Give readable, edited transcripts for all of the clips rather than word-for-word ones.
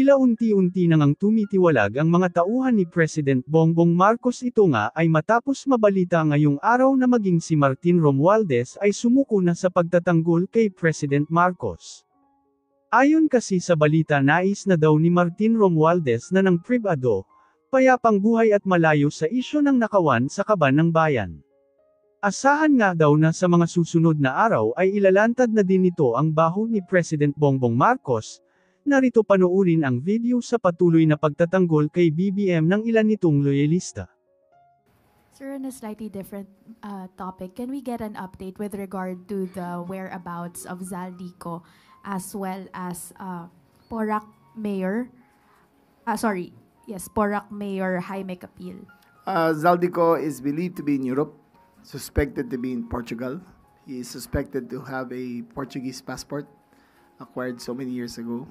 Tila unti-unti nang tumitiwalag ang mga tauhan ni President Bongbong Marcos. Ito nga ay matapos mabalita ngayong araw na maging si Martin Romualdez ay sumuko na sa pagtatanggol kay President Marcos. Ayon kasi sa balita, nais na daw ni Martin Romualdez na ng pribado, payapang buhay at malayo sa isyu ng nakawan sa kaban ng bayan. Asahan nga daw na sa mga susunod na araw ay ilalantad na din nito ang baho ni President Bongbong Marcos. Narito panoorin ang video sa patuloy na pagtatanggol kay BBM ng ilan nitong loyalista. Sir, on a slightly different topic, can we get an update with regard to the whereabouts of Zaldico as well as Porac Mayor? Porac Mayor Jaime Capil. Zaldico is believed to be in Europe, suspected to be in Portugal. He is suspected to have a Portuguese passport acquired so many years ago.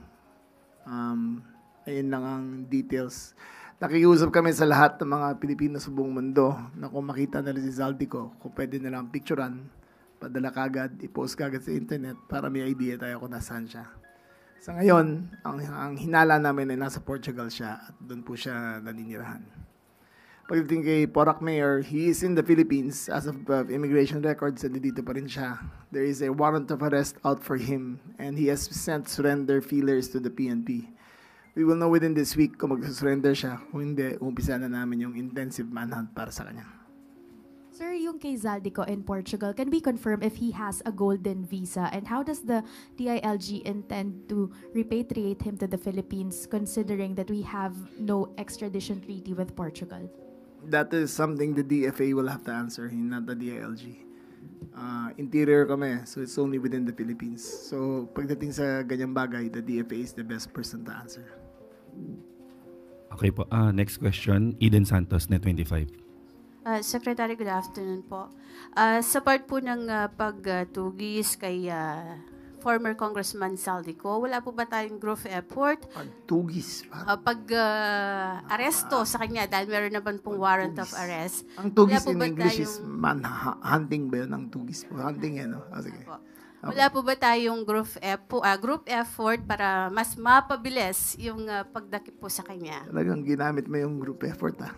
Ayun lang ang details. Nakikiusap kami sa lahat ng mga Pilipino sa buong mundo na kung makita nila si Zaldico, kung pwede nilang picturean, padala kagad, i-post kagad sa internet para may idea tayo kung nasaan siya. Sa ngayon, ang hinala namin ay nasa Portugal siya at doon po siya naninirahan. Pagdating kay Porac Mayor, he is in the Philippines as of immigration records and dito pa rin siya. There is a warrant of arrest out for him and he has sent surrender feelers to the PNP. We will know within this week kung mag-surrender siya. Kung hindi, umpisa na namin yung intensive manhunt para sa kanya. Sir, yung kay Zaldico in Portugal, can we confirm if he has a golden visa and how does the DILG intend to repatriate him to the Philippines considering that we have no extradition treaty with Portugal? That is something the DFA will have to answer, not the DILG. Interior kami, so it's only within the Philippines. So pagdating sa ganyang bagay, the DFA is the best person to answer. Okay po. Next question, Eden Santos, Net25. Secretary, good afternoon po. Sa part po ng pagtugis kay former Congressman Zaldico, wala po ba tayong group effort? Pagtugis? Pag-aresto sa kanya dahil meron naman pong warrant of arrest. Ang tugis in English is hunting ba yun? Ang tugis po. Hunting yan, no? Sige. Okay. Wala po ba tayong group effort para mas mapabilis yung pagdakip po sa kanya? Talagang ginamit mo yung group effort, ha?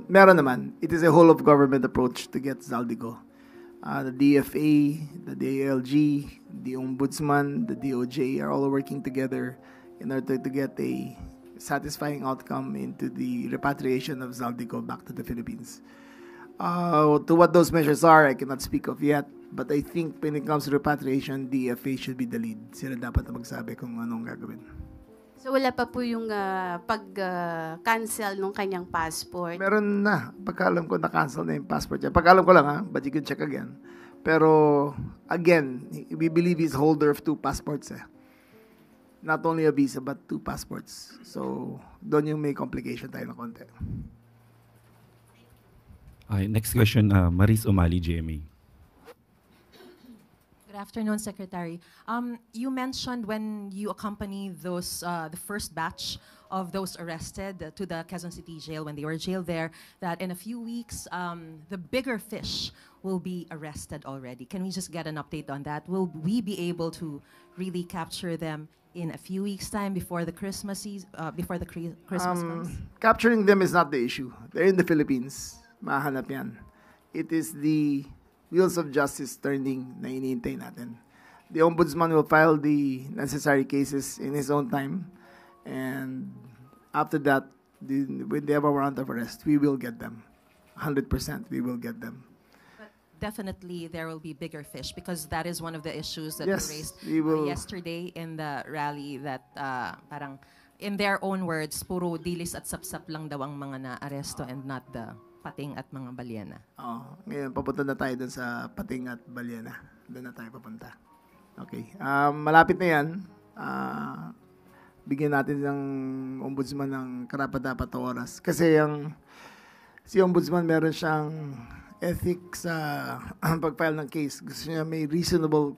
Meron naman. It is a whole of government approach to get Zaldico. The DFA, the DILG, the Ombudsman, the DOJ are all working together in order to get a satisfying outcome into the repatriation of Zaldico back to the Philippines. To what those measures are, I cannot speak of yet. But I think when it comes to repatriation, DFA should be the lead. Sila dapat na magsabi kung anong gagawin. So wala pa po yung pag-cancel nung kanyang passport? Meron na. Pagkaalam ko na-cancel na yung passport niya. Pagkaalam ko lang, but you can check again. Pero, again, we believe he's holder of 2 passports. Not only a visa, but 2 passports. So, doon yung may complication tayo na konti. Okay, next question, Maris Umali, GMA. Good afternoon, Secretary. You mentioned when you accompany those the first batch of those arrested to the Quezon City jail when they were jailed there, that in a few weeks the bigger fish will be arrested already. Can we just get an update on that? Will we be able to really capture them in a few weeks' time before the Christmas Christmas comes? Capturing them is not the issue. They're in the Philippines. Mahanap yan. It is the wheels of justice turning na iniintay natin. The Ombudsman will file the necessary cases in his own time. And after that, when they have a warrant of arrest, we will get them. 100% we will get them. But definitely there will be bigger fish because that is one of the issues that Yes, were raised we will. yesterday in the rally that parang in their own words, puro dilis at sapsap lang daw ang mga na-aresto and not the pating at mga balyena. Ngayon, papunta na tayo dun sa pating at balyena. Doon na tayo papunta. Okay. Malapit na yan. Bigyan natin ng Ombudsman ng karapat-dapat na oras. Kasi si Ombudsman meron siyang ethics sa pag-file ng case. Gusto niya may reasonable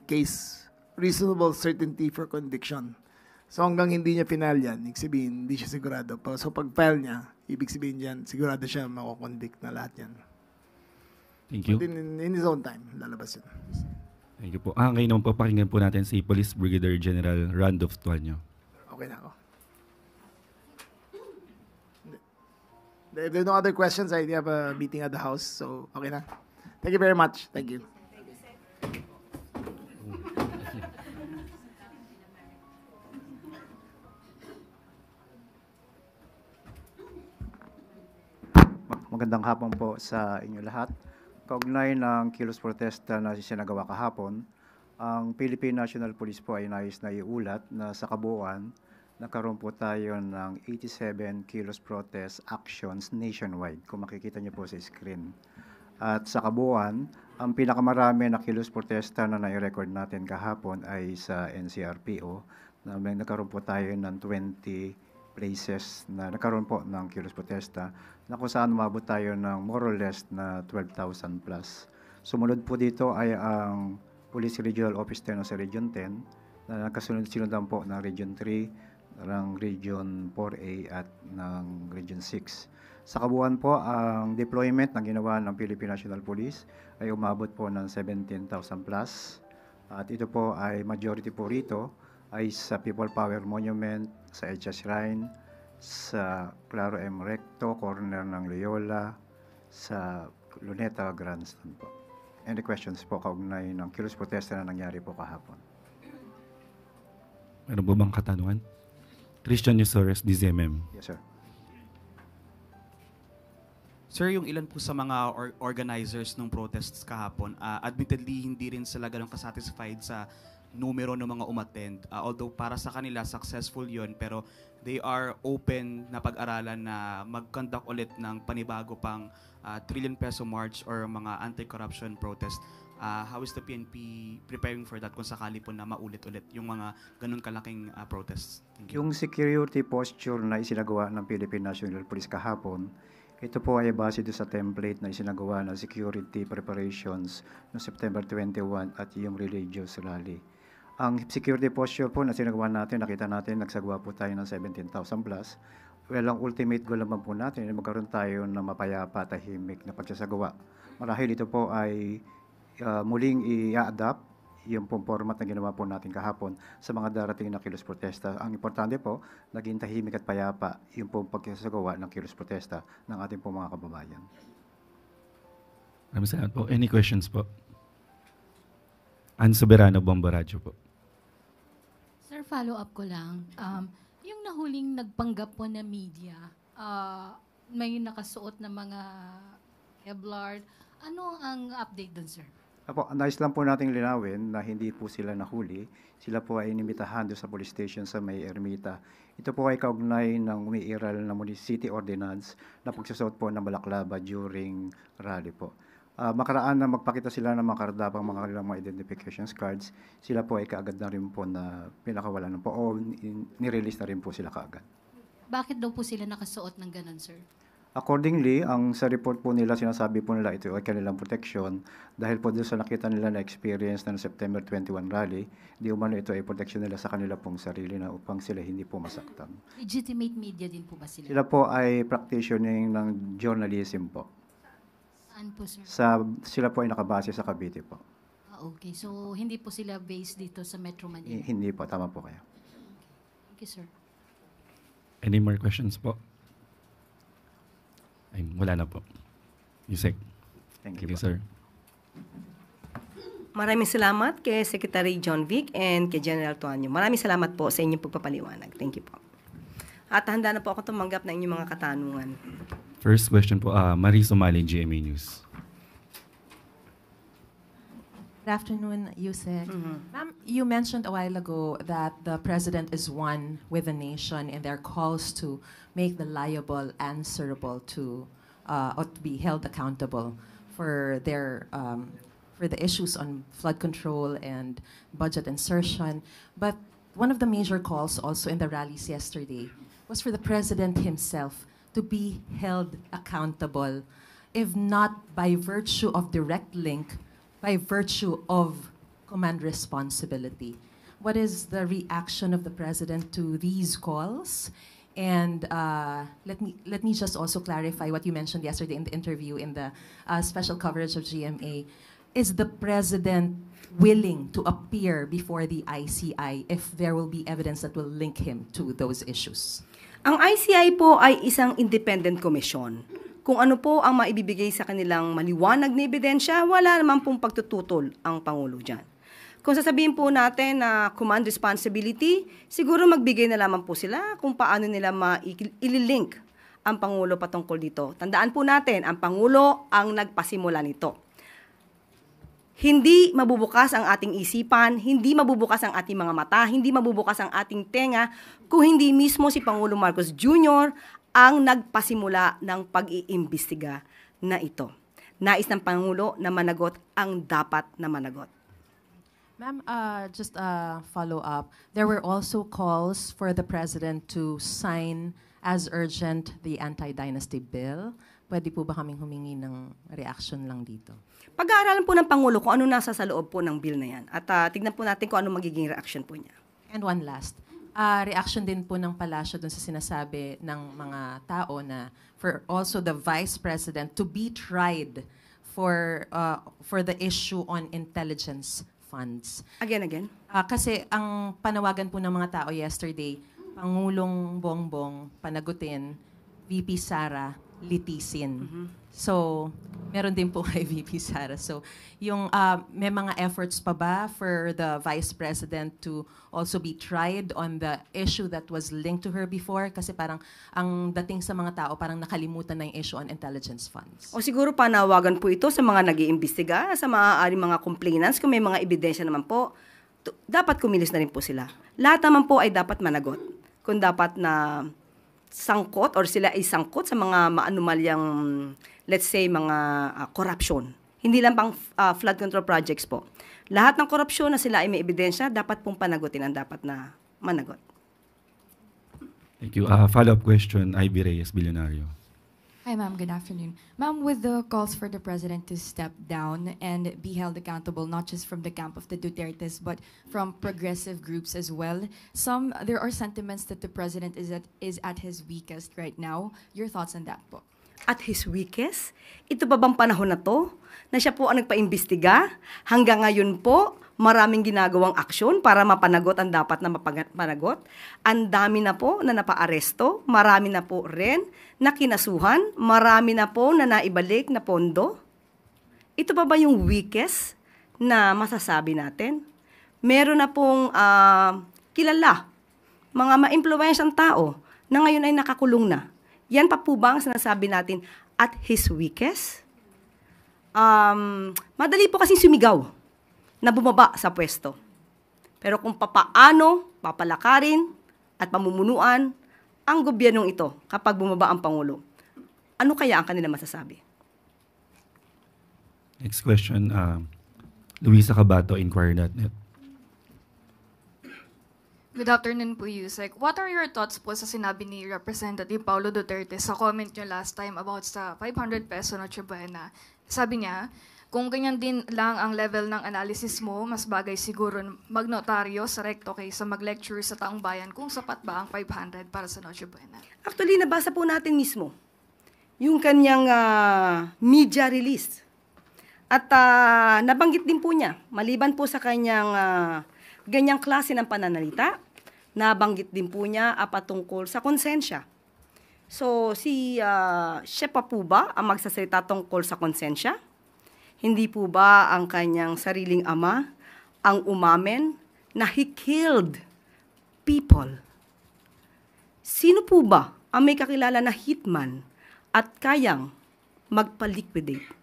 certainty for conviction. So hanggang hindi niya final yan, ibig sabihin, hindi siya sigurado. So pag-file niya, ibig sabihin yan, sigurado siya mako-convict na lahat yan. Thank you. But in his own time, lalabas yun. Thank you po. Ngayon naman po, pakinggan po natin si Police Brigadier General Randolph Tuanyo. Okay na ako. If there are no other questions, I have a meeting at the house. So, okay na. Thank you very much. Thank you. Magandang hapon po sa inyo lahat. Kaugnay ng kilos protesta na sinagawa kahapon, ang Philippine National Police po ay nais na iulat na sa kabuuan, nagkaroon po tayo ng 87 kilos protest actions nationwide, kung makikita niyo po sa screen. At sa kabuuan, ang pinakamarami na kilos protesta na nai-record natin kahapon ay sa NCRPO, na nagkaroon po tayo ng 20 places na nagkaroon po ng kilos protesta na kung saan umabot tayo ng more or less na 12,000 plus. Sumunod po dito ay ang Police Regional Office 10 sa Region 10 na nagkasunod-sunod po ng Region 3, ng Region 4A at ng Region 6. Sa kabuuan po, ang deployment na ginawa ng Philippine National Police ay umabot po ng 17,000 plus. At ito po ay majority po rito ay sa People Power Monument, sa Edsa Shrine, sa Claro M. Recto, corner ng Loyola, sa Luneta Grandstand po. Any questions po kaugnay ng kilos protesta na nangyari po kahapon? Meron po bang katanungan? Christian Yusores, DZMM. Yes, sir. Sir, yung ilan po sa mga organizers ng protests kahapon, admittedly, hindi rin sila ganun kasatisfied sa numero ng mga umattend. Although para sa kanila, successful yon, pero they are open na pag-aralan na mag-conduct ulit ng panibago pang trillion peso march or mga anti-corruption protest. How is the PNP preparing for that kung sakali po na maulit-ulit yung mga ganun kalaking protests? Thank you. Yung security posture na isinagawa ng Philippine National Police kahapon, ito po ay base doon sa template na isinagawa ng security preparations noong September 21 at yung religious rally. Ang security posture po na sinagawa natin, nakita natin, nagsagawa po tayo ng 17,000 plus. Well, ang ultimate goal naman po natin ay magkaroon tayo ng mapayapa, tahimik na pagsasagawa. Marahil ito po ay muling i-adapt yung pong format na ginawa po natin kahapon sa mga darating na kilos protesta. Ang importante po, naging tahimik at payapa yung pong pagsasagawa ng kilos protesta ng ating pong mga kababayan. Maraming salamat po. Any questions po? Ann Soberano, Bombo Radio po. Sir, follow-up ko lang. Yung nahuling nagpanggap po na media, may nakasuot na mga Kevlar. Ano ang update dun, sir? Apo, nais lang po nating linawin na hindi po sila nahuli. Sila po ay inimbitahan doon sa police station sa May Ermita. Ito po ay kaugnay ng umiiral na city ordinance na pagsusot po ng balaklava during rally po. Makaraan na magpakita sila ng mga kardapang mga kanilang mga identification cards, sila po ay kaagad na rin po na pinakawalan po o nirelease na rin po sila kaagad. Bakit daw po sila nakasuot ng ganun, sir? Accordingly, ang sa report po nila, sinasabi po nila ito ay kanilang protection dahil po doon sa nakita nila na experience ng September 21 rally, di umano ito ay protection nila sa kanila pong sarili na upang sila hindi po masaktan. Legitimate media din po ba sila? Sila po ay practitioning ng journalism po. Saan po, sir? Sila po ay nakabase sa Cavite po. Okay. So, hindi po sila based dito sa Metro Manila? Hindi po. Tama po kayo. Thank you, sir. Any more questions po? Ay, wala na po. Yusek. Thank you, sir. Maraming salamat kay Secretary John Vic and kay General Tuanyo. Maraming salamat po sa inyong pagpapaliwanag. Thank you po. At handa na po ako tumanggap ng inyong mga katanungan. First question po, Marie Somali, GMA News. Good afternoon, Yusek. Ma'am, you mentioned a while ago that the president is one with the nation in their calls to make the liable answerable to, or to be held accountable for their for the issues on flood control and budget insertion. But one of the major calls also in the rallies yesterday was for the president himself to be held accountable, if not by virtue of direct link, by virtue of command responsibility. What is the reaction of the president to these calls? And let me just also clarify what you mentioned yesterday in the interview in the special coverage of GMA. is the President willing to appear before the ICI if there will be evidence that will link him to those issues? Ang ICI po ay isang independent commission. Kung ano po ang maibibigay sa kanilang maliwanag na ebidensya, wala naman pong pagtututol ang Pangulo dyan. Kung sasabihin po natin na command responsibility, siguro magbigay na lamang po sila kung paano nila ililink ang Pangulo patungkol dito. Tandaan po natin, ang Pangulo ang nagpasimula nito. Hindi mabubukas ang ating isipan, hindi mabubukas ang ating mga mata, hindi mabubukas ang ating tenga kung hindi mismo si Pangulo Marcos Jr. ang nagpasimula ng pag-iimbestiga na ito. Nais ng Pangulo na managot ang dapat na managot. Ma'am, just a follow-up. There were also calls for the President to sign as urgent the anti-dynasty bill. Pwede po ba kaming humingi ng reaction lang dito? Pag-aaralan po ng Pangulo kung ano nasa sa loob po ng bill na yan. At tignan po natin kung ano magiging reaction po niya. And one last. Reaction din po ng palasyo dun sa sinasabi ng mga tao na for also the Vice President to be tried for the issue on intelligence funds. Again. Kasi ang panawagan po ng mga tao yesterday, Pangulong Bongbong panagutin, VP Sara litisin. So, meron din po kay VP Sara. So, yung may mga efforts pa ba for the Vice President to also be tried on the issue that was linked to her before? Kasi parang ang dating sa mga tao, parang nakalimutan na yung issue on intelligence funds. O siguro panawagan po ito sa mga nag-iimbestiga, sa maaaring mga complainants, kung may mga ebidensya naman po, dapat kumilos na rin po sila. Lahat naman po ay dapat managot. Kung dapat na sangkot or sila ay sangkot sa mga maanumalyang, let's say, mga corruption. Hindi lang pang flood control projects po. Lahat ng korupsyon na sila ay may ebidensya, dapat pong panagutin ang dapat na managot. Thank you. Follow-up question, Ivy Reyes, Billionario. Hi, ma'am. Good afternoon. Ma'am, with the calls for the president to step down and be held accountable, not just from the camp of the Dutertes, but from progressive groups as well, there are sentiments that the president is at his weakest right now. Your thoughts on that po? At his weakest? Ito ba bang panahon na to? Na siya po ang nagpaimbestiga? Hanggang ngayon po, maraming ginagawang aksyon para mapanagot ang dapat na mapanagot. Ang dami na po na napaaresto, marami na po rin na kinasuhan, marami na po na naibalik na pondo. Ito ba yung weakest na masasabi natin? Meron na pong kilala, mga ma-impluwensyang tao na ngayon ay nakakulong na. Yan pa po ba ang sinasabi natin at his weakest? Madali po kasing sumigaw na bumaba sa pwesto. Pero kung papaano papalakarin at pamumunuan ang gobyernong ito kapag bumaba ang Pangulo, ano kaya ang kanila masasabi? Next question, Luisa Cabato, Inquirer.net. Good afternoon po, Yusek. What are your thoughts po sa sinabi ni Representative Paulo Duterte sa comment niyo last time about sa 500 peso Noche Buena? Sabi niya, kung ganyan din lang ang level ng analysis mo, mas bagay siguro magnotaryo sa recto kaysa mag-lecture sa taong bayan kung sapat ba ang 500 para sa Noche Buena. Actually, nabasa po natin mismo yung kanyang media release. At nabanggit din po niya, maliban po sa kanyang ganyang klase ng pananalita, nabanggit din po niya patungkol sa konsensya. So, siya pa po ba ang magsasalita tungkol sa konsensya? Hindi po ba ang kanyang sariling ama ang umamin na he killed people? Sino po ba ang may kakilala na hitman at kayang magpa-liquidate?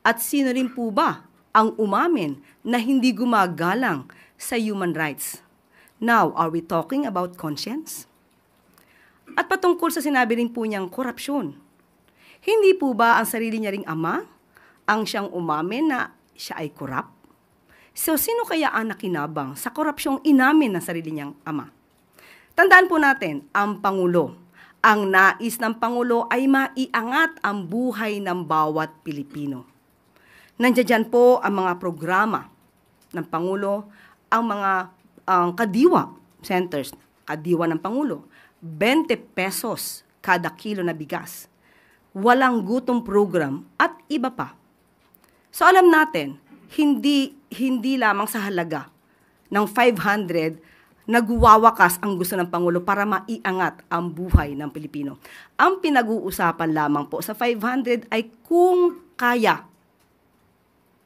At sino rin po ba ang umamin na hindi gumagalang sa human rights? Now, are we talking about conscience? At patungkol sa sinabi rin po niyang korupsyon, hindi po ba ang sarili niya ring ama ang siyang umamin na siya ay korap? So, sino kaya ang nakinabang sa korupsyong inamin ng sarili niyang ama? Tandaan po natin, ang Pangulo. Ang nais ng Pangulo ay maiangat ang buhay ng bawat Pilipino. Nandiyan po ang mga programa ng Pangulo, ang mga kadiwa centers, kadiwa ng Pangulo, 20 pesos kada kilo na bigas, walang gutom program at iba pa. So alam natin, hindi lamang sa halaga ng 500 nagwawakas ang gusto ng Pangulo para maiangat ang buhay ng Pilipino. Ang pinag-uusapan lamang po sa 500 ay kung kaya.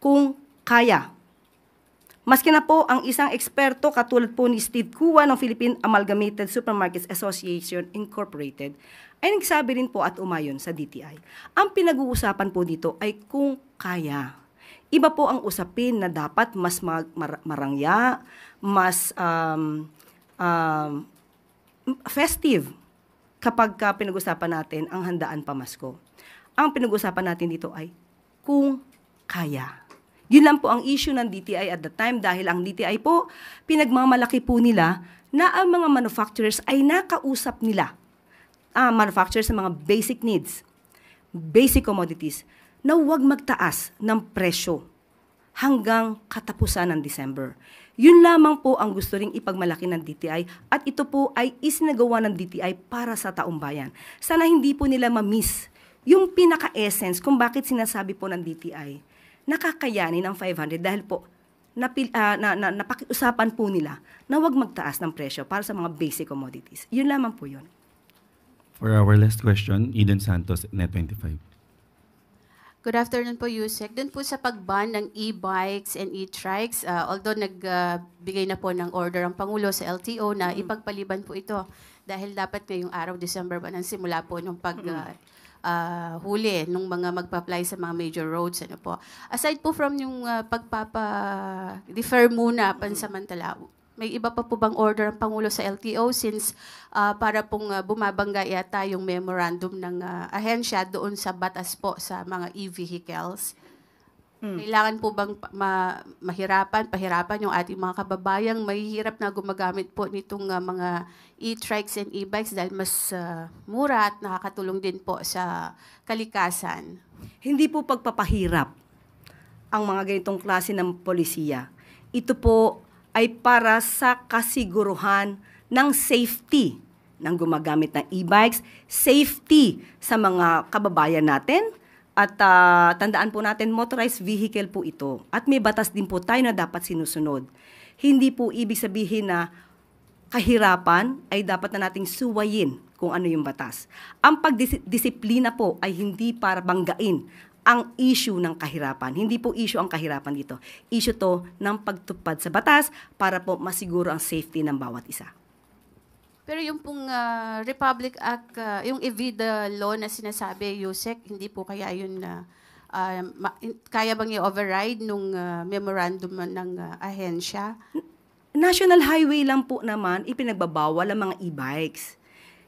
Kung kaya. Maski na po ang isang eksperto katulad po ni Steve Kua ng Philippine Amalgamated Supermarkets Association Incorporated ay nagsabi rin po at umayon sa DTI. Ang pinag-uusapan po dito ay kung kaya. Iba po ang usapin na dapat mas marangya, mas festive kapag pinag-usapan natin ang handaan pamasko. Ang pinag-usapan natin dito ay kung kaya. Yun lang po ang issue ng DTI at the time dahil ang DTI po, pinagmamalaki po nila na ang mga manufacturers ay nakausap nila. Manufacturers sa mga basic needs, basic commodities, na huwag magtaas ng presyo hanggang katapusan ng December. Yun lamang po ang gusto ring ipagmalaki ng DTI at ito po ay isinagawa ng DTI para sa taong bayan. Sana hindi po nila ma-miss yung pinaka-essence kung bakit sinasabi po ng DTI nakakayanin ng 500 dahil po napakiusapan po nila na huwag magtaas ng presyo para sa mga basic commodities. Yun lamang po yun. For our last question, Eden Santos, Net25. Good afternoon po, Yusek. Doon po sa pag-ban ng e-bikes and e-trikes, although nagbigay na po ng order ang Pangulo sa LTO na ipagpaliban po ito dahil dapat ngayong araw, December 1, ang simula po nung huli nung mga magpa-apply sa mga major roads. Ano po. Aside po from yung pagpapa-defer muna pansamantala, may iba pa po bang order ang Pangulo sa LTO since para pong bumabangga yata yung memorandum ng ahensya doon sa batas po sa mga e-vehicles? Kailangan po bang pahirapan yung ating mga kababayang mahihirap na gumagamit po nitong mga e-trikes and e-bikes dahil mas mura at nakakatulong din po sa kalikasan? Hindi po pagpapahirap ang mga ganitong klase ng polisiya. Ito po ay para sa kasiguruhan ng safety ng gumagamit ng e-bikes, safety sa mga kababayan natin, at tandaan po natin, motorized vehicle po ito. At may batas din po tayo na dapat sinusunod. Hindi po ibig sabihin na kahirapan ay dapat na nating suwayin kung ano yung batas. Ang pagdisiplina po ay hindi para banggain ang issue ng kahirapan. Hindi po issue ang kahirapan dito. Issue to ng pagtupad sa batas para po masiguro ang safety ng bawat isa. Pero yung pong Republic Act, yung EVIDA law na sinasabi, Yusek, hindi po kaya yun kaya bang i-override nung memorandum ng ahensya? National highway lang po naman ipinagbabawal ang mga e-bikes.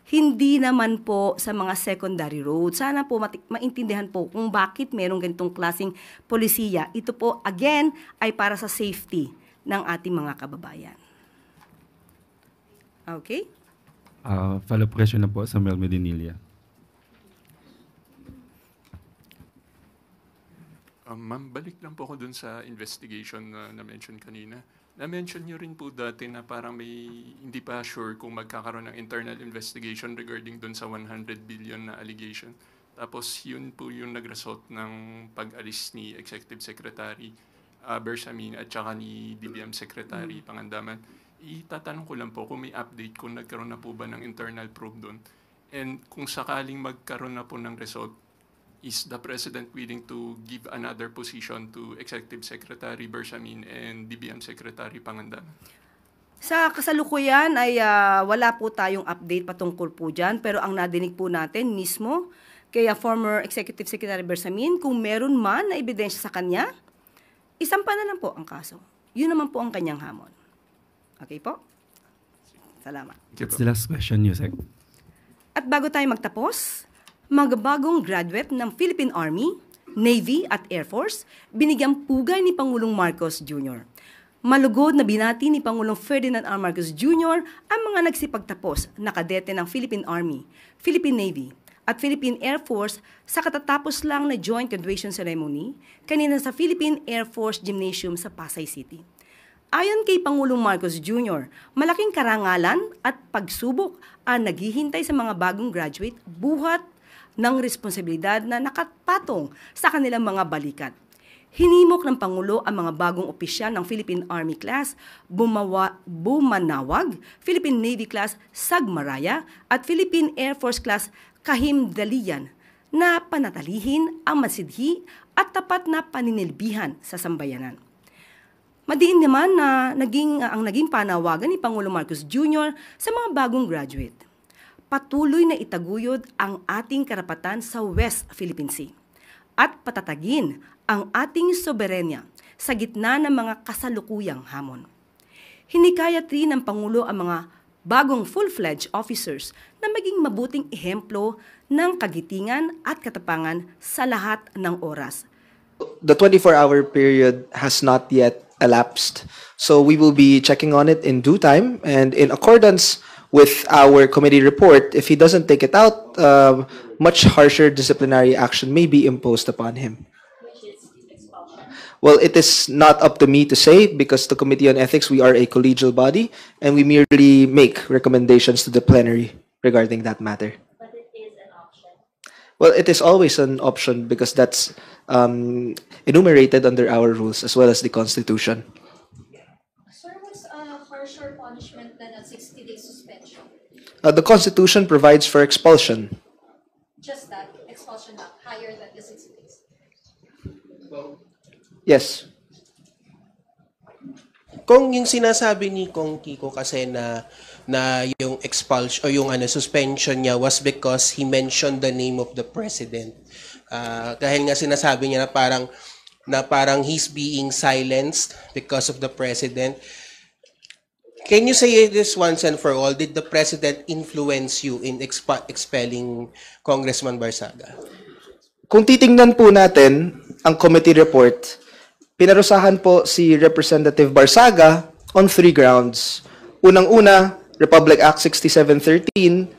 Hindi naman po sa mga secondary roads. Sana po maintindihan po kung bakit merong ganitong klaseng polisiya. Ito po, again, ay para sa safety ng ating mga kababayan. Okay? Follow-up question na po sa Mel Medinilla. Ma'am, balik lang po ako dun sa investigation na na-mention kanina. Na-mention nyo rin po dati na parang may hindi pa sure kung magkakaroon ng internal investigation regarding dun sa 100 billion na allegation. Tapos yun po yung nag-result ng pag-alis ni Executive Secretary Bersamin at saka ni DBM Secretary Pangandaman. Itatanong ko lang po kung may update kung nagkaroon na po ba ng internal probe dun. And kung sakaling magkaroon na po ng result, is the President willing to give another position to Executive Secretary Bersamin and DBM Secretary Pangandaman? Sa kasalukuyan ay wala po tayong update patungkol po dyan, pero ang nadinig po natin mismo kaya former Executive Secretary Bersamin, kung meron man na ebidensya sa kanya, isampa na lang po ang kaso. Yun naman po ang kanyang hamon. Okay po? Salamat. That's the last question, Yusek. At bago tayo magtapos, mga bagong graduate ng Philippine Army, Navy at Air Force, binigyang pugay ni Pangulong Marcos Jr. Malugod na binati ni Pangulong Ferdinand R. Marcos Jr. ang mga nagsipagtapos na kadete ng Philippine Army, Philippine Navy at Philippine Air Force sa katatapos lang na joint graduation ceremony kanina sa Philippine Air Force Gymnasium sa Pasay City. Ayon kay Pangulong Marcos Jr., malaking karangalan at pagsubok ang naghihintay sa mga bagong graduate buhat ng responsibilidad na nakapatong sa kanilang mga balikat. Hinimok ng Pangulo ang mga bagong opisyal ng Philippine Army Class Bumanawag, Philippine Navy Class Sagmaraya at Philippine Air Force Class Kahimdalian na panatalihin ang masidhi at tapat na paninilbihan sa sambayanan. Madiin naman na ang naging panawagan ni Pangulo Marcos Jr. sa mga bagong graduate. Patuloy na itaguyod ang ating karapatan sa West Philippine Sea at patatagin ang ating soberenya sa gitna ng mga kasalukuyang hamon. Hinikayat rin ng Pangulo ang mga bagong full-fledged officers na maging mabuting ehemplo ng kagitingan at katapangan sa lahat ng oras. The 24-hour period has not yet elapsed, so we will be checking on it in due time, and in accordance with our committee report, if he doesn't take it out, much harsher disciplinary action may be imposed upon him. Well, it is not up to me to say, because the Committee on Ethics, we are a collegial body, and we merely make recommendations to the plenary regarding that matter. But it is an option. Well, it is always an option because that's enumerated under our rules as well as the Constitution. Sir, what's a harsher punishment than a 60-day suspension? The Constitution provides for expulsion. Just that, expulsion not higher than the 60 days. Yes. Kung yung sinasabi ni Kong Kiko kasi na yung expulsion o yung suspension niya was because he mentioned the name of the president. Dahil nga sinasabi niya na parang he's being silenced because of the president. Can you say this once and for all? Did the president influence you in expelling Congressman Barsaga? Kung titingnan po natin ang committee report, pinarusahan po si Representative Barsaga on 3 grounds. Unang-una, Republic Act 6713,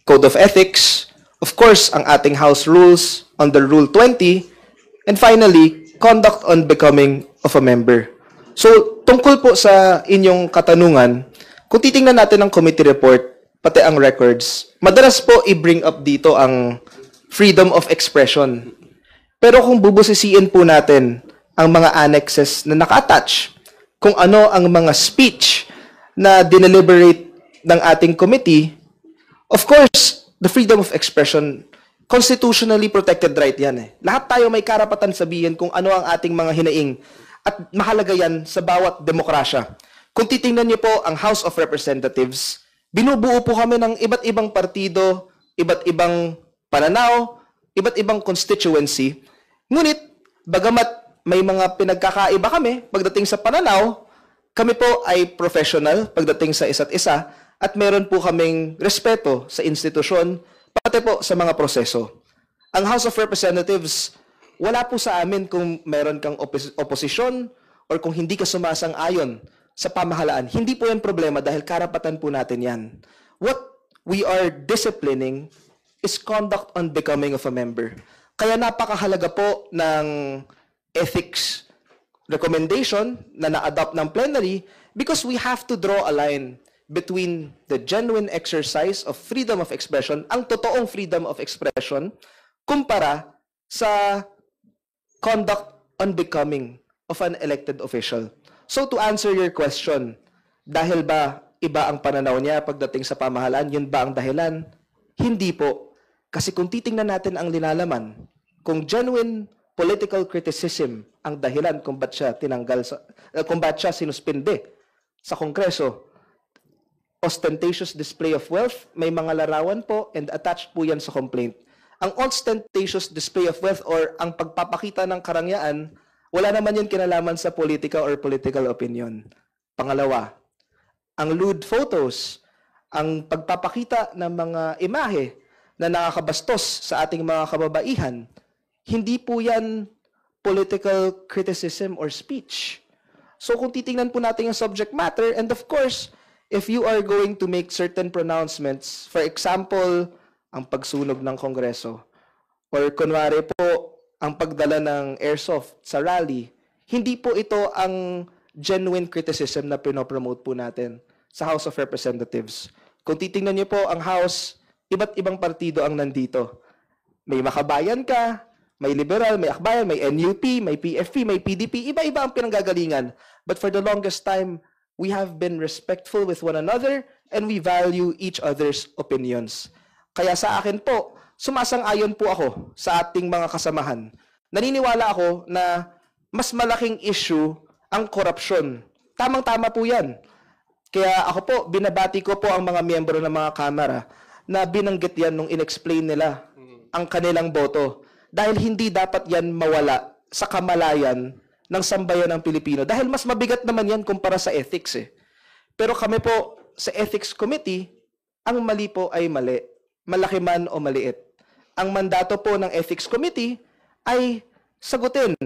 Code of Ethics, of course, ang ating House Rules under Rule 20, and finally, conduct on becoming of a member. So, tungkol po sa inyong katanungan, kung titingnan natin ang committee report, pati ang records, madalas po i-bring up dito ang freedom of expression. Pero kung bubusisiin po natin ang mga annexes na naka-attach, kung ano ang mga speech na dineliberate ng ating committee, of course, the freedom of expression, constitutionally protected right yan eh. Lahat tayo may karapatan sabihin kung ano ang ating mga hinaing at mahalaga yan sa bawat demokrasya. Kung titingnan niyo po ang House of Representatives, binubuo po kami ng iba't ibang partido, iba't ibang pananaw, iba't ibang constituency. Ngunit, bagamat may mga pinagkakaiba kami pagdating sa pananaw, kami po ay professional pagdating sa isa't isa at meron po kaming respeto sa institusyon, pati po sa mga proseso. Ang House of Representatives, wala po sa amin kung meron kang oposisyon or kung hindi ka sumasang-ayon sa pamahalaan. Hindi po yan problema dahil karapatan po natin yan. What we are disciplining is conduct on becoming of a member. Kaya napakahalaga po ng ethics recommendation na na-adopt ng plenary because we have to draw a line between the genuine exercise of freedom of expression, ang totoong freedom of expression, kumpara sa conduct on becoming of an elected official. So to answer your question, dahil ba iba ang pananaw niya pagdating sa pamahalaan, yun ba ang dahilan? Hindi po. Kasi kung titingnan natin ang linalaman, kung genuine political criticism ang dahilan kung ba't siya sinuspinde sa Kongreso, ostentatious display of wealth, may mga larawan po and attached po yan sa complaint. Ang ostentatious display of wealth or ang pagpapakita ng karangyaan, wala naman yun kinalaman sa politika or political opinion. Pangalawa, ang lewd photos, ang pagpapakita ng mga imahe na nakakabastos sa ating mga kababaihan, hindi po yan political criticism or speech. So kung titingnan po natin yung subject matter, and of course, if you are going to make certain pronouncements, for example, ang pagsunog ng Kongreso, or kunwari po, ang pagdala ng airsoft sa rally, hindi po ito ang genuine criticism na pinopromote po natin sa House of Representatives. Kung titingnan niyo po ang House, iba't ibang partido ang nandito. May makabayan ka, May liberal, may akbayan, may NUP, may PFP, may PDP. Iba-iba ang pinanggagalingan. But for the longest time, we have been respectful with one another and we value each other's opinions. Kaya sa akin po, sumasang-ayon po ako sa ating mga kasamahan. Naniniwala ako na mas malaking issue ang korupsyon. Tamang-tama po yan. Kaya ako po, binabati ko po ang mga miyembro ng mga kamera na binanggit yan nung inexplain nila ang kanilang boto. Dahil hindi dapat yan mawala sa kamalayan ng sambayan ng Pilipino. Dahil mas mabigat naman yan kumpara sa ethics eh. Pero kami po sa Ethics Committee, ang mali po ay mali. Malaki man o maliit. Ang mandato po ng Ethics Committee ay sagutin,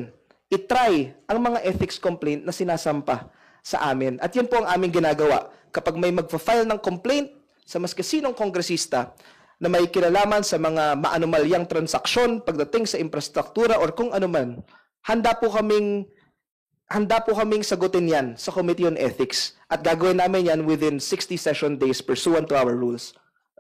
itry ang mga ethics complaint na sinasampa sa amin. At yan po ang aming ginagawa. Kapag may magpa-file ng complaint sa maski sinong kongresista na may kinalaman sa mga maanumalyang transaksyon pagdating sa infrastruktura or kung ano man, handa po kaming sagutin yan sa Committee on Ethics. At gagawin namin yan within 60 session days pursuant to our rules.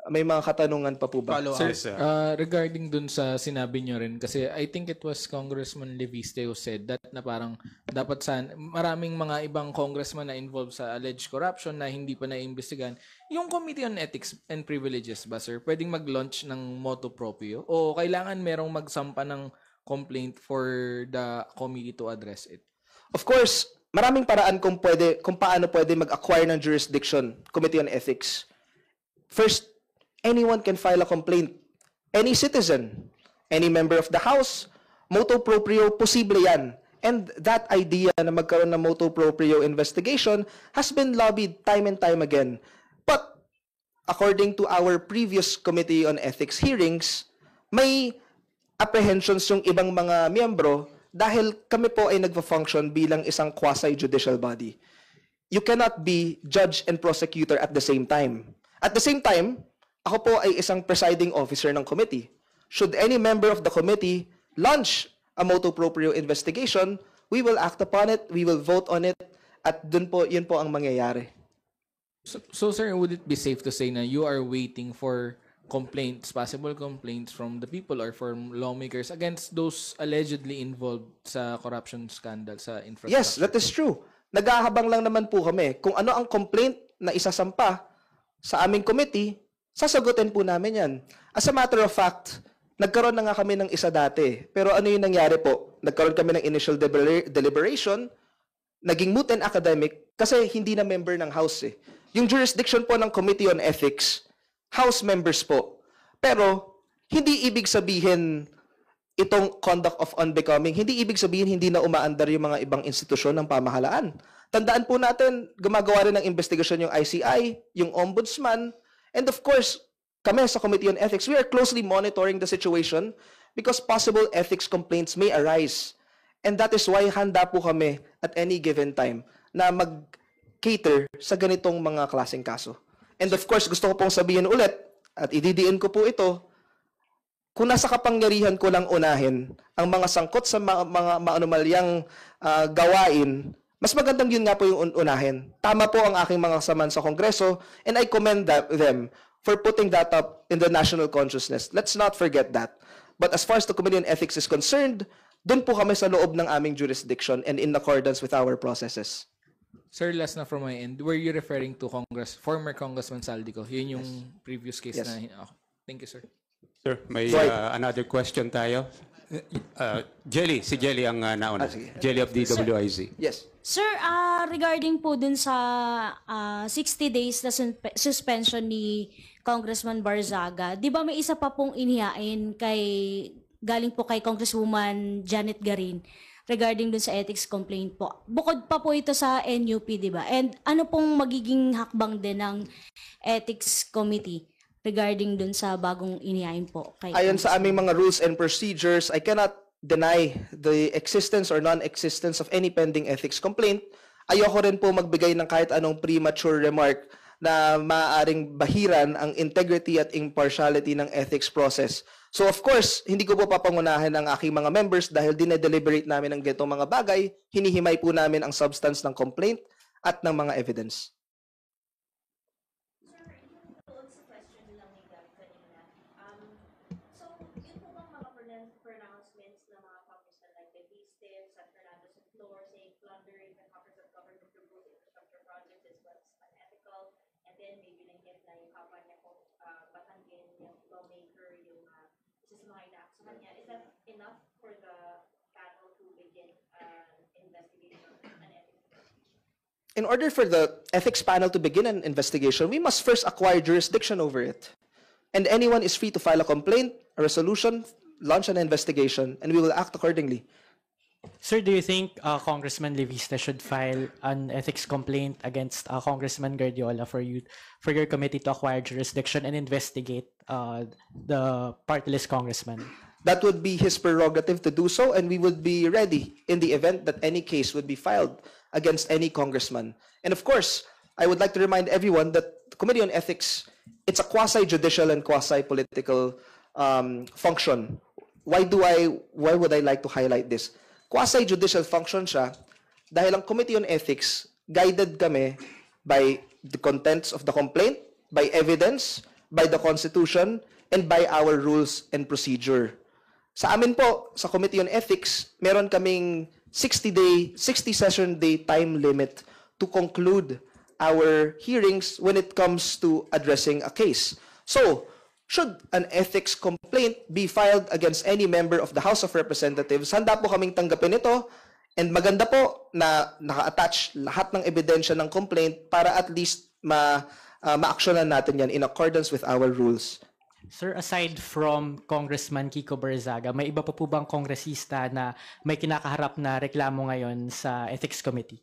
May mga katanungan pa po ba? Sir, regarding dun sa sinabi nyo rin, kasi I think it was Congressman Leviste who said that na parang dapat maraming mga ibang congressman na involved sa alleged corruption na hindi pa naiimbestigahan. Yung Committee on Ethics and Privileges ba, sir, pwedeng mag-launch ng motu proprio? O kailangan merong magsampa ng complaint for the committee to address it? Of course, maraming paraan kung paano pwede mag-acquire ng jurisdiction, Committee on Ethics. First, anyone can file a complaint. Any citizen, any member of the House, motu proprio, posible yan. And that idea na magkaroon ng motu proprio investigation has been lobbied time and time again. But, according to our previous Committee on Ethics hearings, may apprehensions yung ibang mga miyembro dahil kami po ay nagfa-function bilang isang quasi-judicial body. You cannot be judge and prosecutor at the same time. At the same time, ako po ay isang presiding officer ng committee. Should any member of the committee launch a motu proprio investigation, we will act upon it, we will vote on it, at yun po ang mangyayari. So sir, would it be safe to say na you are waiting for possible complaints from the people or from lawmakers against those allegedly involved sa corruption scandal sa infrastructure? Yes, that is true. Naghahabang lang naman po kami. Kung ano ang complaint na isasampa sa aming committee, sasagutin po namin yan. As a matter of fact, nagkaroon na nga kami ng isa dati. Pero ano yung nangyari po? Nagkaroon kami ng initial deliberation, naging moot and academic kasi hindi na member ng House eh. Yung jurisdiction po ng Committee on Ethics, House members po. Pero, hindi ibig sabihin itong conduct of unbecoming, hindi ibig sabihin hindi na umaandar yung mga ibang institusyon ng pamahalaan. Tandaan po natin, gumagawa rin ng investigasyon yung ICI, yung Ombudsman, and of course, kami sa Committee on Ethics, we are closely monitoring the situation because possible ethics complaints may arise. And that is why handa po kami at any given time na mag-cater sa ganitong mga klaseng kaso. And of course, gusto ko pong sabihin ulit, at ididiin ko po ito, kung nasa kapangyarihan ko lang unahin ang mga sangkot sa mga maanumalyang gawain, mas magandang yun nga po yung unahin. Tama po ang aking mga kasamaan sa Kongreso, and I commend them for putting that up in the national consciousness. Let's not forget that. But as far as the Committee on Ethics is concerned, dun po kami sa loob ng aming jurisdiction and in accordance with our processes. Sir, last na from my end, were you referring to former Congressman Saldico? Yun yung previous case Yes. na... Oh, thank you, sir. Sir, may another question tayo. Si Jelly ang nauna. Jelly of DWIZ. Yes. Sir, regarding po dun sa 60 days na suspension ni Congressman Barzaga, di ba may isa pa pong inihain galing po kay Congresswoman Janet Garin regarding dun sa ethics complaint po. Bukod pa po ito sa NUP, di ba? And ano pong magiging hakbang din ng Ethics Committee regarding dun sa bagong inihain po? Ayon sa aming mga rules and procedures, I cannot deny the existence or non-existence of any pending ethics complaint. Ayoko rin po magbigay ng kahit anong premature remark na maaaring bahiran ang integrity at impartiality ng ethics process. So of course, hindi ko po papangunahan ang aking mga members dahil dinedeliberate namin ang ganitong mga bagay, hinihimay po namin ang substance ng complaint at ng mga evidence. So, yun po bang mga pronouncements din, maybe nangyat na yung kapwa niya kung batangin yung lawmaker, yung isa sa mga inaak sa kanya. Is that enough for the panel to begin investigation and ethics? In order for the ethics panel to begin an investigation, we must first acquire jurisdiction over it. And anyone is free to file a complaint, a resolution, launch an investigation, and we will act accordingly. Sir, do you think Congressman Levista should file an ethics complaint against Congressman Guardiola for your committee to acquire jurisdiction and investigate the party-less congressman? That would be his prerogative to do so, and we would be ready in the event that any case would be filed against any congressman. And of course, I would like to remind everyone that the Committee on Ethics, it's a quasi-judicial and quasi-political function. Why would I like to highlight this? Quasi-judicial function siya dahil ang Committee on Ethics, guided kami by the contents of the complaint, by evidence, by the Constitution, and by our rules and procedure. Sa amin po, sa Committee on Ethics, meron kaming 60 session day time limit to conclude our hearings when it comes to addressing a case. So, should an ethics complaint be filed against any member of the House of Representatives, handa po kaming tanggapin ito, and maganda po na naka-attach lahat ng ebidensya ng complaint para at least ma-actionan natin yan in accordance with our rules. Sir, aside from Congressman Kiko Barzaga, may iba pa po bang kongresista na may kinakaharap na reklamo ngayon sa Ethics Committee?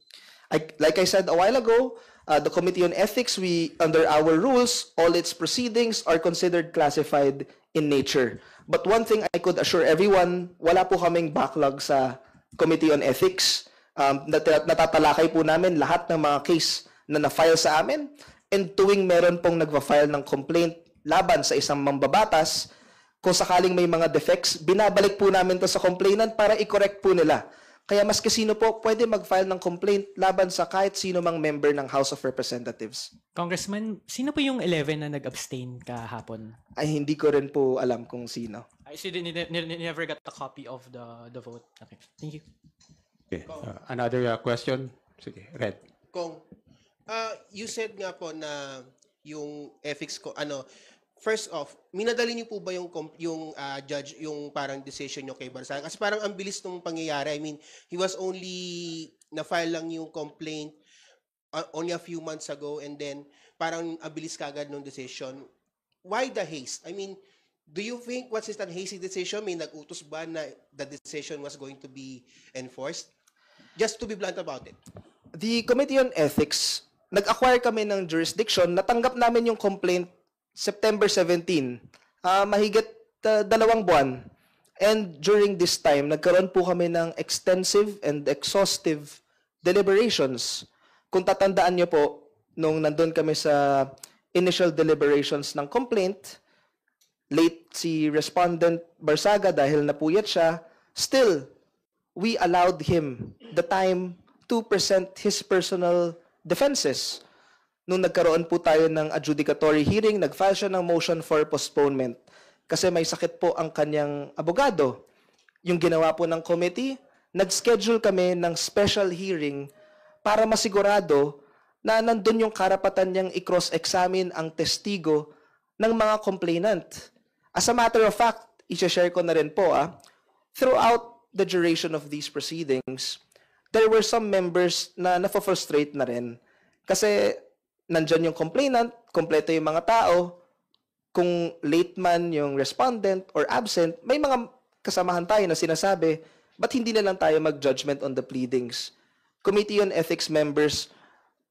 Like I said a while ago, the Committee on Ethics, under our rules, all its proceedings are considered classified in nature. But one thing I could assure everyone, wala po kaming backlog sa Committee on Ethics. Natatalakay po namin lahat ng mga case na na-file sa amin, and tuwing meron pong nagpa-file ng complaint laban sa isang mambabatas, kung sakaling may mga defects, binabalik po namin to sa complainant para i-correct po nila. Kaya maski sino po pwede mag-file ng complaint laban sa kahit sino mang member ng House of Representatives. Congressman, sino po yung 11 na nag-abstain kahapon? Ay, hindi ko rin po alam kung sino. I see, never got a copy of the vote. Okay, thank you. Okay. Another question? Sige, Red. Kung, you said nga po na yung ethics ko, first off, minadali niyo po ba yung judge, yung parang decision niyo kay Barzaga? Kasi parang ang bilis nung pangyayari. I mean, he was only, na-file lang yung complaint only a few months ago, and then parang ang bilis kagad nung decision. Why the haste? I mean, do you think what's this hasty decision? May nag-utos ba na the decision was going to be enforced? Just to be blunt about it. The Committee on Ethics, nag-acquire kami ng jurisdiction, natanggap namin yung complaint September 17, mahigit 2 buwan. And during this time, nagkaroon po kami ng extensive and exhaustive deliberations. Kung tatandaan niyo po, nung nandun kami sa initial deliberations ng complaint, late si Respondent Barzaga dahil napuyat siya, still, we allowed him the time to present his personal defenses. Nung nagkaroon po tayo ng adjudicatory hearing, nag-file siya ng motion for postponement kasi may sakit po ang kanyang abogado. Yung ginawa po ng committee, nag-schedule kami ng special hearing para masigurado na nandun yung karapatan niyang i-cross-examine ang testigo ng mga complainant. As a matter of fact, i-share ko na rin po, throughout the duration of these proceedings, there were some members na na-frustrate na rin kasi nandyan yung complainant, kompleto yung mga tao, kung late man yung respondent or absent, may mga kasamahan tayo na sinasabi, ba't hindi na lang tayo mag-judgment on the pleadings? Committee on Ethics members,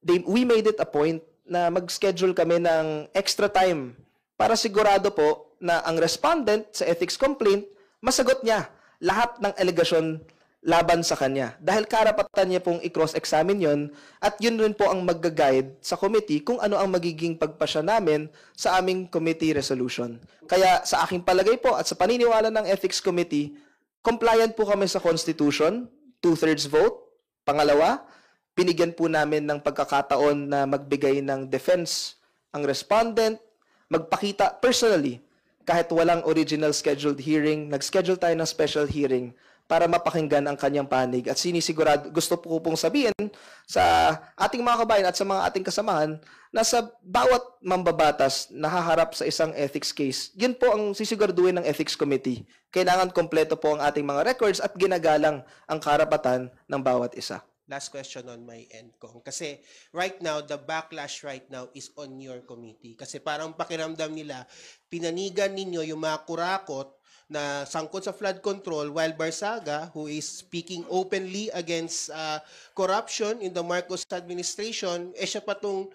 we made it a point na mag-schedule kami ng extra time para sigurado po na ang respondent sa ethics complaint, masagot niya lahat ng alegasyon laban sa kanya. Dahil karapatan niya pong i-cross-examine yon, at yun rin po ang mag-guide sa committee kung ano ang magiging pagpasya namin sa aming committee resolution. Kaya sa aking palagay po at sa paniniwala ng Ethics Committee, compliant po kami sa Constitution, 2/3 vote. Pangalawa, binigyan po namin ng pagkakataon na magbigay ng defense ang respondent, magpakita personally, kahit walang original scheduled hearing, nag-schedule tayo ng special hearing para mapakinggan ang kanyang panig. At sinisigurado, gusto po pong sabihin sa ating mga kabayan at sa mga ating kasamahan na sa bawat mambabatas na haharap sa isang ethics case, yun po ang sisiguraduhin ng Ethics Committee. Kailangan kompleto po ang ating mga records at ginagalang ang karapatan ng bawat isa. Last question on my end, Kong. Kasi right now, the backlash right now is on your committee. Kasi parang pakiramdam nila, pinanigan ninyo yung mga kurakot na sangkot sa flood control, while Barzaga, who is speaking openly against corruption in the Marcos administration, siya pa itong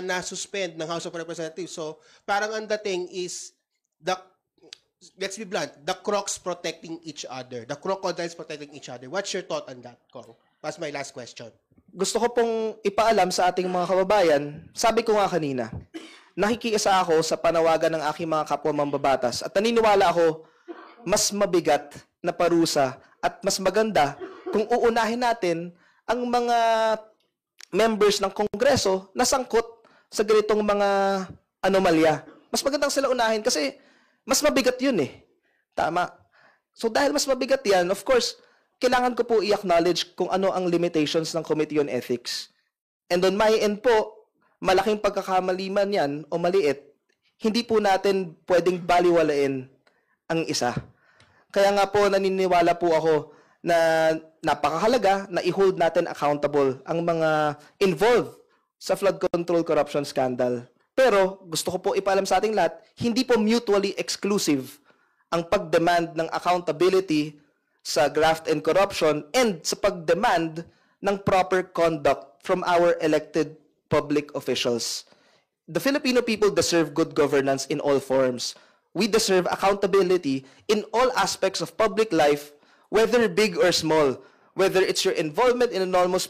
na-suspend ng House of Representatives. So parang ang dating is, let's be blunt, the crocs protecting each other, the crocodiles protecting each other. What's your thought on that, Kong? That's my last question. Gusto ko pong ipaalam sa ating mga kababayan, sabi ko nga kanina, nakikiisa ako sa panawagan ng aking mga kapwa mambabatas at naniniwala ako mas mabigat na parusa at mas maganda kung uunahin natin ang mga members ng Kongreso na sangkot sa ganitong mga anomalya. Mas magandang sila unahin kasi mas mabigat yun eh. Tama. So dahil mas mabigat yan, of course, kailangan ko po i-acknowledge kung ano ang limitations ng Committee on Ethics. And on my end po, malaking pagkakamali man yan o maliit, hindi po natin pwedeng baliwalain ang isa. Kaya nga po naniniwala po ako na napakahalaga na i-hold natin accountable ang mga involved sa flood control corruption scandal. Pero gusto ko po ipaalam sa ating lahat, hindi po mutually exclusive ang pag-demand ng accountability sa graft and corruption and sa pag-demand ng proper conduct from our elected public officials. The Filipino people deserve good governance in all forms. We deserve accountability in all aspects of public life, whether big or small. Whether it's your involvement in enormous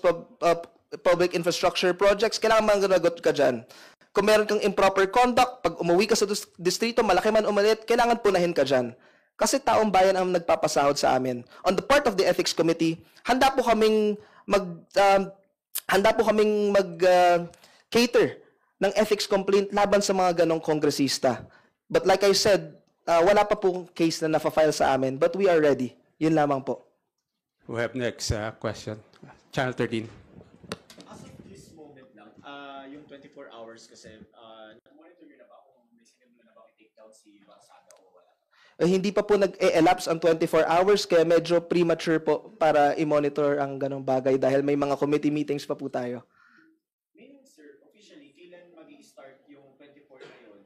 public infrastructure projects, kailangan manganagot ka dyan. Kung meron kang improper conduct, pag umuwi ka sa distrito, malaki man umalit, kailangan punahin ka dyan. Kasi taong bayan ang nagpapasahod sa amin. On the part of the Ethics Committee, handa po kaming cater ng ethics complaint laban sa mga ganong kongresista. But like I said, wala pa pong case na nafa-file sa amin, but we are ready. Yun lamang po. We have next question. Channel 13. As of this moment lang, yung 24 hours kasi, monitor nyo na ba kung may sinimula na ba i-take down si Barzaga o wala? Hindi pa po nag-elapse ang 24 hours, kaya medyo premature po para i-monitor ang ganong bagay dahil may mga committee meetings pa po tayo. Meaning, sir, officially, kailan mag-i-start yung 24 na yun,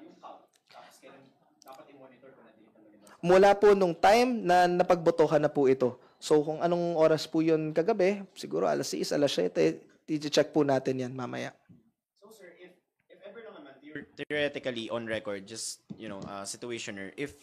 yung count? Tapos kailan dapat i-monitor ko natin yung Mula po nung time na napagbotohan na po ito. So kung anong oras po yun kagabi, siguro alas 6, alas 7, i-check po natin yan mamaya. So sir, if ever lang naman, theoretically on record, just, situationer, if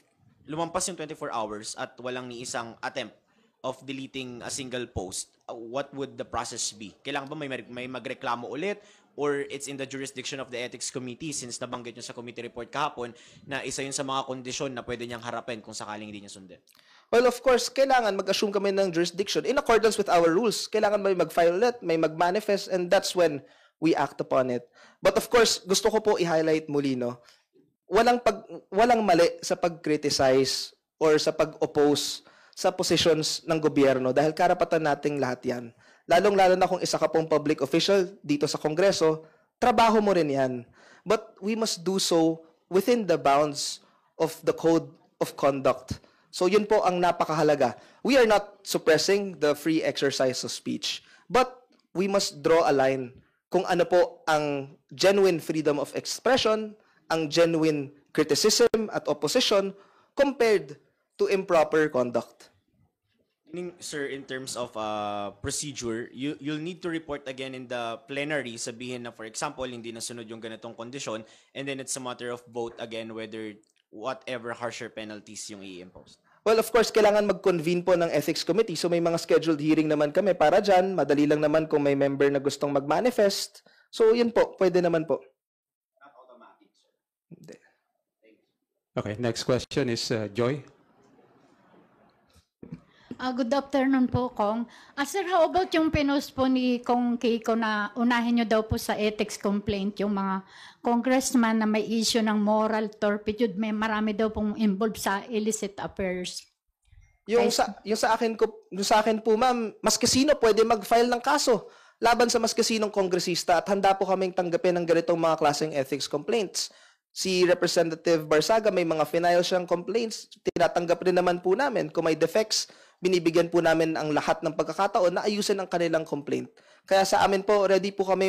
lumampas yung 24 hours at walang ni isang attempt of deleting a single post, what would the process be? Kailangan ba may magreklamo ulit? Or it's in the jurisdiction of the Ethics Committee since nabanggit nyo sa committee report kahapon na isa yun sa mga kondisyon na pwede niyang harapin kung sakaling hindi niya sundin? Well, of course, kailangan mag-assume kami ng jurisdiction in accordance with our rules. Kailangan may mag-file ulit, may mag-manifest, and that's when we act upon it. But of course, gusto ko po i-highlight muli, no? Walang mali sa pag-criticize or sa pag-oppose sa positions ng gobyerno dahil karapatan nating lahat yan. Lalong-lalo na kung isa ka pong public official dito sa Kongreso, trabaho mo rin yan. But we must do so within the bounds of the code of conduct. So yun po ang napakahalaga. We are not suppressing the free exercise of speech, but we must draw a line kung ano po ang genuine freedom of expression, ang genuine criticism at opposition compared to improper conduct. Sir, in terms of procedure, you'll need to report again in the plenary, sabihin na, for example, hindi nasunod yung ganitong kondisyon, and then it's a matter of vote again whether whatever harsher penalties yung i-impose. Well, of course, kailangan mag-convene po ng Ethics Committee. So may mga scheduled hearing naman kami para dyan. Madali lang naman kung may member na gustong mag-manifest. So yun po, pwede naman po. Not automatic, sir. Hindi. Okay, next question is Joy. Good afternoon po, Kong. Sir, how about yung pinost po ni Kong Kiko na unahin nyo daw po sa ethics complaint yung mga congressman na may issue ng moral turpitude, may marami daw pong involved sa illicit affairs? Yung sa akin po, ma'am, mas kasino pwede mag-file ng kaso laban sa mas kasinong kongresista at handa po kaming tanggapin ng ganitong mga klaseng ethics complaints. Si Representative Barsaga may mga final siyang complaints, tinatanggap rin naman po namin. Kung may defects, binibigyan po namin ang lahat ng pagkakataon na ayusin ang kanilang complaint. Kaya sa amin po, ready po kami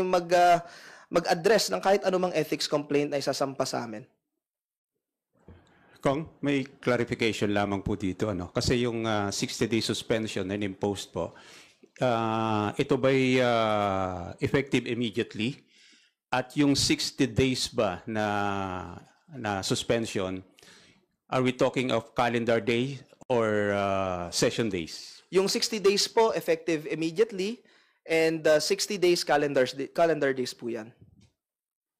mag-address ng kahit anumang ethics complaint na isasampa sa amin. Kong, may clarification lamang po dito. Kasi yung 60-day suspension na imposed po, ito ba'y effective immediately? At yung 60 days ba na suspension, are we talking of calendar day or session days? Yung 60 days po, effective immediately, and 60 days calendar days po yan.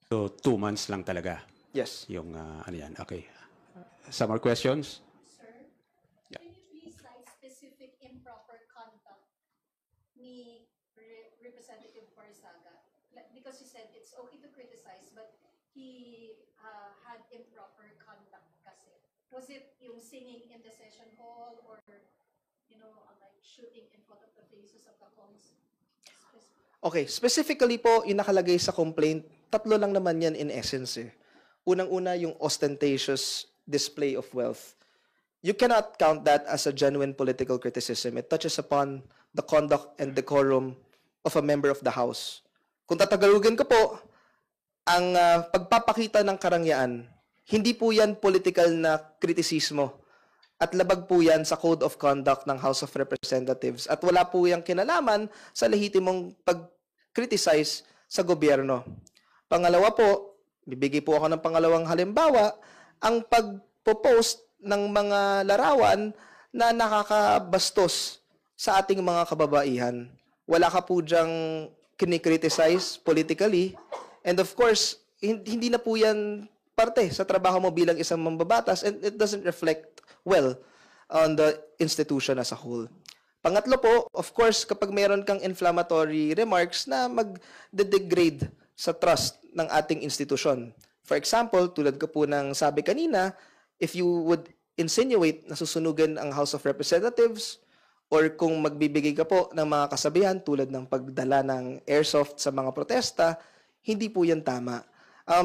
So 2 months lang talaga? Yes. Yung yan, okay. Some more questions? Sir, can you please cite specific improper conduct ni Representative Barsaga? Because you said it's okay to criticize, but he had improper conduct kasi. Was it yung singing in the session hall or, like shooting in front of the faces of the Congs? Okay, specifically po, yung nakalagay sa complaint, 3 lang naman yan in essence. Unang-una, yung ostentatious display of wealth. You cannot count that as a genuine political criticism. It touches upon the conduct and decorum of a member of the House. Kung tatagalugin ko po, ang pagpapakita ng karangyaan, hindi po yan political na kritisismo. At labag po yan sa Code of Conduct ng House of Representatives. At wala po yung kinalaman sa lehitimong pag-criticize sa gobyerno. Pangalawa po, bibigay po ako ng pangalawang halimbawa, ang pagpo-post ng mga larawan na nakakabastos sa ating mga kababaihan. Wala ka po diyang kinikriticize politically. And of course, hindi na po yan parte sa trabaho mo bilang isang mambabatas, and it doesn't reflect well on the institution as a whole. Pangatlo po, of course, kapag mayroon kang inflammatory remarks na mag-degrade sa trust ng ating institusyon. For example, tulad ko po ng sabi kanina, if you would insinuate na susunugan ang House of Representatives or kung magbibigay ka po ng mga kasabihan tulad ng pagdala ng airsoft sa mga protesta, hindi po yan tama.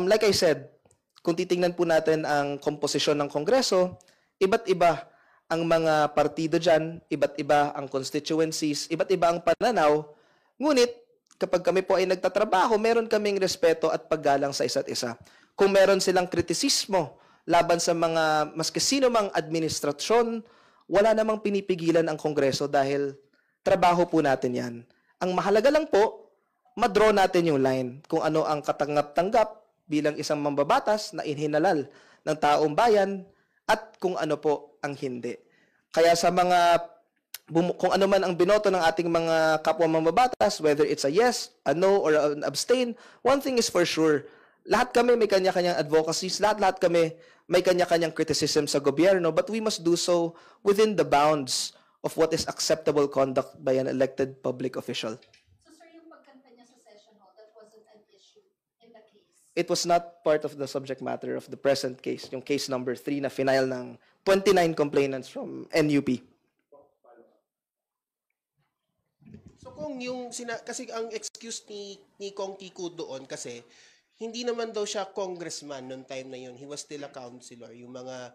Like I said, kung titingnan po natin ang komposisyon ng Kongreso, iba't iba ang mga partido dyan, iba't iba ang constituencies, iba't iba ang pananaw, ngunit kapag kami po ay nagtatrabaho, meron kaming respeto at paggalang sa isa't isa. Kung meron silang kritisismo laban sa mga maski sino mang administrasyon, wala namang pinipigilan ang Kongreso dahil trabaho po natin yan. Ang mahalaga lang po, madraw natin yung line kung ano ang katanggap-tanggap bilang isang mambabatas na inhinalal ng taong bayan at kung ano po ang hindi. Kaya sa kung ano man ang binoto ng ating mga kapwa mambabatas, whether it's a yes, a no, or an abstain, one thing is for sure, lahat kami may kanya-kanyang advocacies, lahat kami may kanya-kanyang criticism sa gobyerno, but we must do so within the bounds of what is acceptable conduct by an elected public official. So sir, yung pagkanta niya sa session hall, that wasn't an issue in the case? It was not part of the subject matter of the present case, yung case number 3 na final ng 29 complainants from NUP. So kung kasi ang excuse ni Kong Kiko doon kasi hindi naman daw siya congressman noong time na yun. He was still a councilor. Yung mga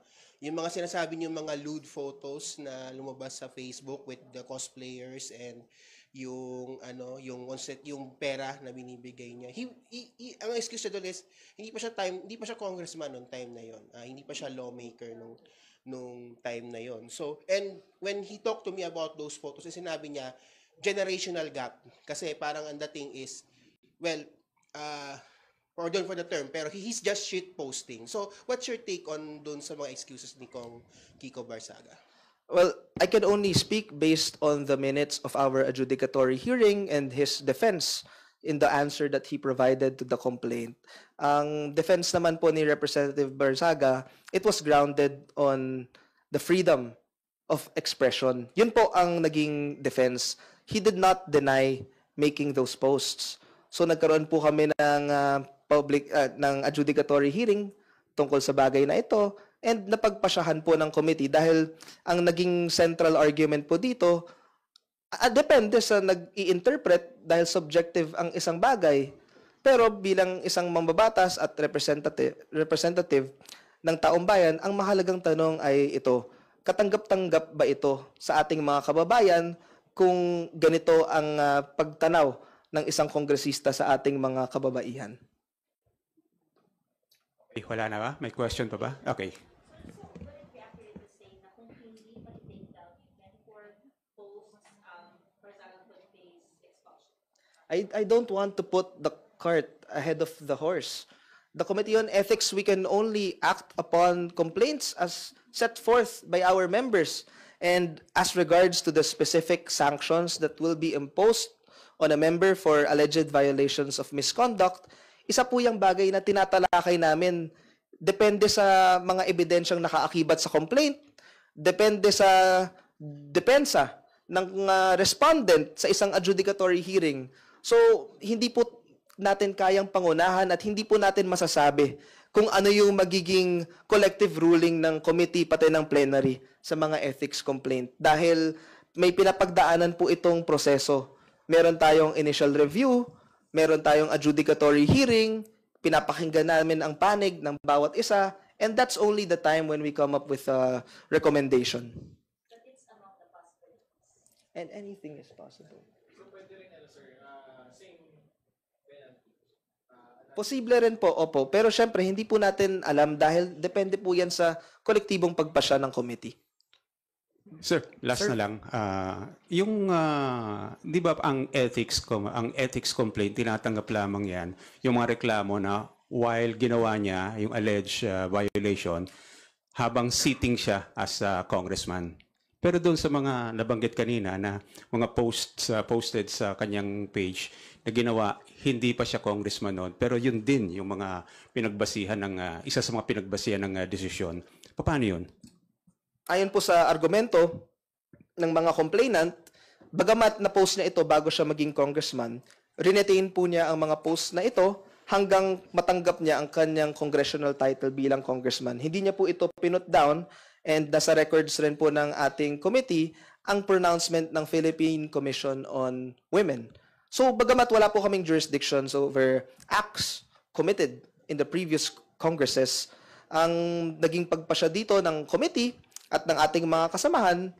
sinasabi niyo mga lewd photos na lumabas sa Facebook with the cosplayers and yung pera na binibigay niya. Ang excuse niya doon is hindi pa siya congressman noong time na yun. Hindi pa siya lawmaker nung time na yun. So, and when he talked to me about those photos, sinabi niya generational gap kasi parang ang dating is pardon for the term, pero he's just shit posting. So, what's your take on dun sa mga excuses ni Kong Kiko Barsaga? Well, I can only speak based on the minutes of our adjudicatory hearing and his defense in the answer that he provided to the complaint. Ang defense naman po ni Representative Barsaga, it was grounded on the freedom of expression. Yun po ang naging defense. He did not deny making those posts. So nagkaroon po kami ng ng adjudicatory hearing tungkol sa bagay na ito, and napagpasyahan po ng committee dahil ang naging central argument po dito, depende sa nag-i-interpret dahil subjective ang isang bagay. Pero bilang isang mambabatas at representative ng taong bayan, ang mahalagang tanong ay ito, katanggap-tanggap ba ito sa ating mga kababayan kung ganito ang pagtanaw ng isang kongresista sa ating mga kababaihan? Okay, wala na ba? May question pa ba? Okay. I don't want to put the cart ahead of the horse. The Committee on Ethics, we can only act upon complaints as set forth by our members. And as regards to the specific sanctions that will be imposed on a member for alleged violations of misconduct, isa po yung bagay na tinatalakay namin. Depende sa mga ebidensyang nakaakibat sa complaint, depende sa depensa ng respondent sa isang adjudicatory hearing. So, hindi po natin kayang pangunahan at hindi po natin masasabi kung ano yung magiging collective ruling ng committee pati ng plenary sa mga ethics complaint. Dahil may pinapagdaanan po itong proseso. Meron tayong initial review, meron tayong adjudicatory hearing, pinapakinggan namin ang panig ng bawat isa, and that's only the time when we come up with a recommendation. And anything is possible. Posible rin po, opo. Pero syempre, hindi po natin alam dahil depende po yan sa kolektibong pagpasya ng committee. Sir, last na lang. Di ba ang ethics complaint, tinatanggap lamang yan, yung mga reklamo na while ginawa niya yung alleged violation, habang sitting siya as a congressman. Pero doon sa mga nabanggit kanina na mga posts posted sa kanyang page na ginawa, hindi pa siya congressman noon. Pero yun din yung mga pinagbasihan ng, isa sa mga pinagbasihan ng desisyon. Paano yun? Ayon po sa argumento ng mga complainant, bagamat na-post niya ito bago siya maging congressman, renetain po niya ang mga post na ito hanggang matanggap niya ang kanyang congressional title bilang congressman. Hindi niya po ito pinut down, and nasa records rin po ng ating committee ang pronouncement ng Philippine Commission on Women. So bagamat wala po kaming jurisdictions over acts committed in the previous congresses, ang naging pagpasya dito ng committee at ng ating mga kasamahan,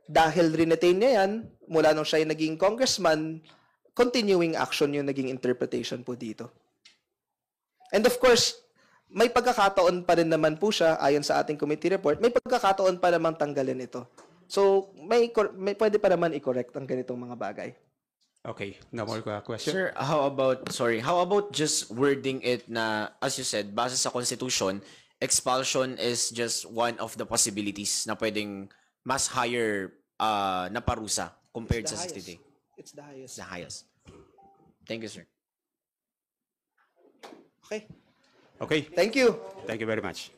dahil renetain niya yan, mula nung siya ay naging congressman, continuing action yung naging interpretation po dito. And of course, may pagkakataon pa rin naman po siya, ayon sa ating committee report, may pagkakataon pa namang tanggalin ito. So, may pwede pa naman i-correct ang ganitong mga bagay. Okay, no more question? Sir, how about just wording it na, as you said, base sa Constitution, expulsion is just one of the possibilities na pwedeng mas higher na parusa compared sa 60 day. It's the highest. The highest. Thank you, sir. Okay. Okay. Thank you. Thank you very much.